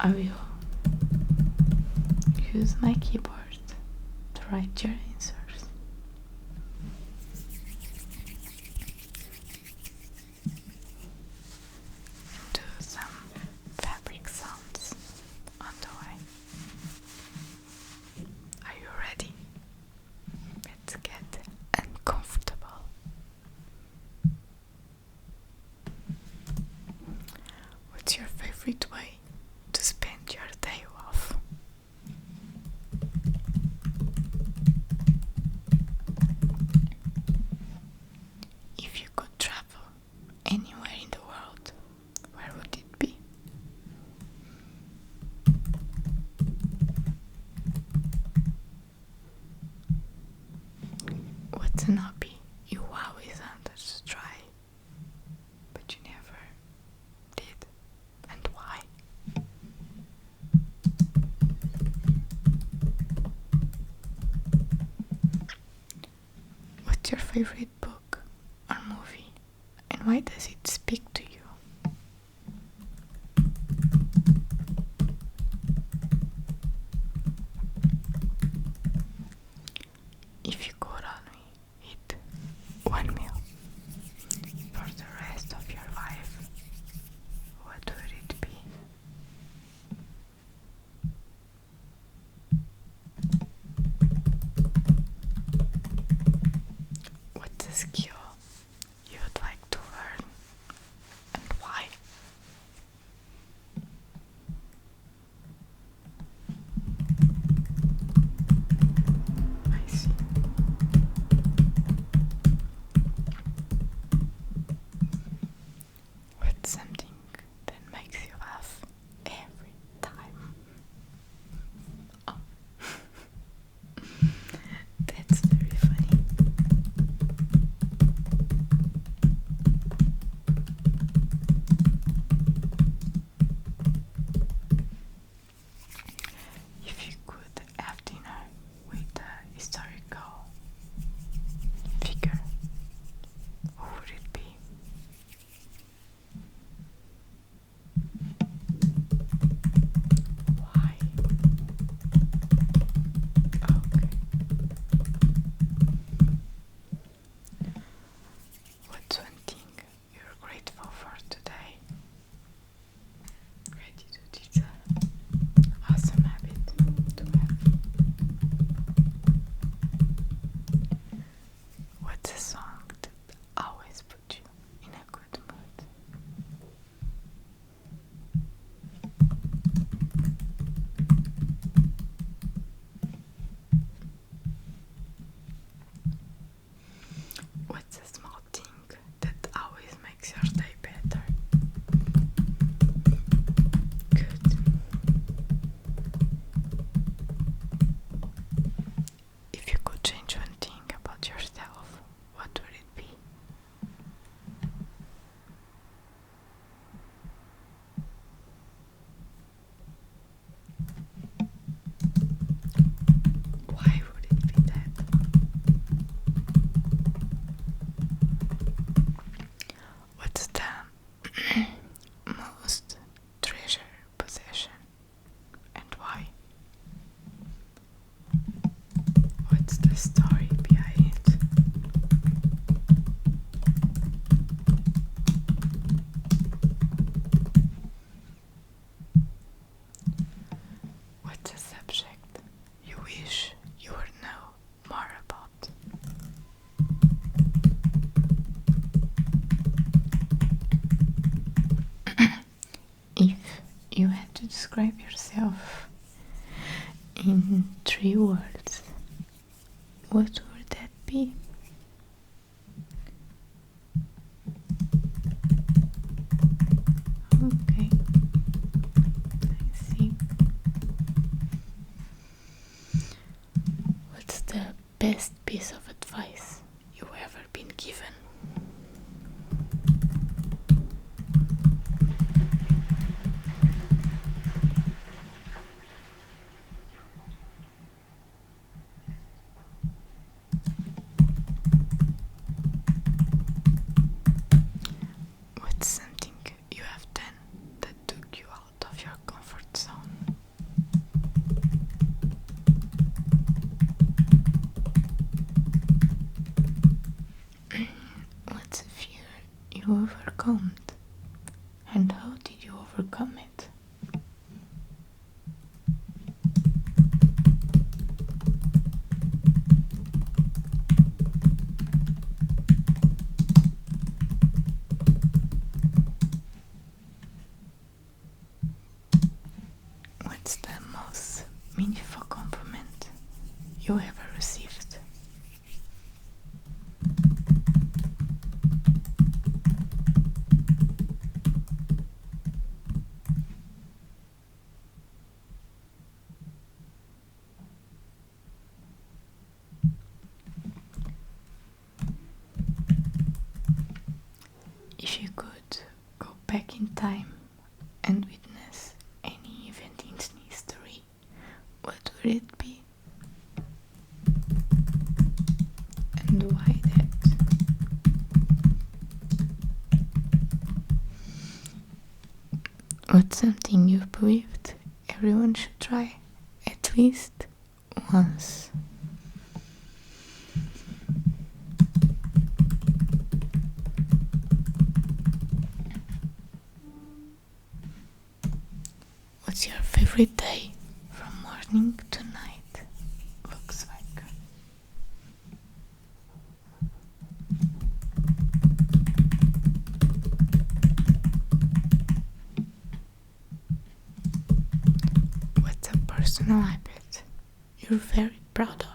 I will use my keyboard to write your answers. Do some fabric sounds on the way. Are you ready? Let's get uncomfortable. What's your favorite way to spend your day off? If you could travel anywhere in the world, where would it be? What's an hobby you always wanted to try, but you never did, and why? What's your favorite book or movie, and why does it speak to you? If you could only eat one meal for the rest of your life, what would it be? What's a skill you would like to learn, and why? I see. What's something that makes you laugh every time? Oh, that's very funny. If you could have dinner with a historical figure, who would it be? Why? Okay. What's one thing you're grateful for today? Gratitude is an awesome habit to have. What's a song that always puts you in a good mood? What's a small thing that always makes your day better? Good. If you could change one thing about yourself, what would it be? Why would it be that? What's the most treasured possession, and why? What's the story behind it? What's a subject you wish you would know more about? If you had to describe yourself in 3 words, what would that be? Okay, I see. What's the best piece of advice you've ever been given? What's something you have done that took you out of your comfort zone? you overcome? And how did you overcome it? What's the most meaningful compliment you ever received? If you could go back in time and witness any event in history, what would it be? And why that? What's something you believed everyone should try at least once? What's your favorite day from morning to night looks like? What's a personal habit you're very proud of?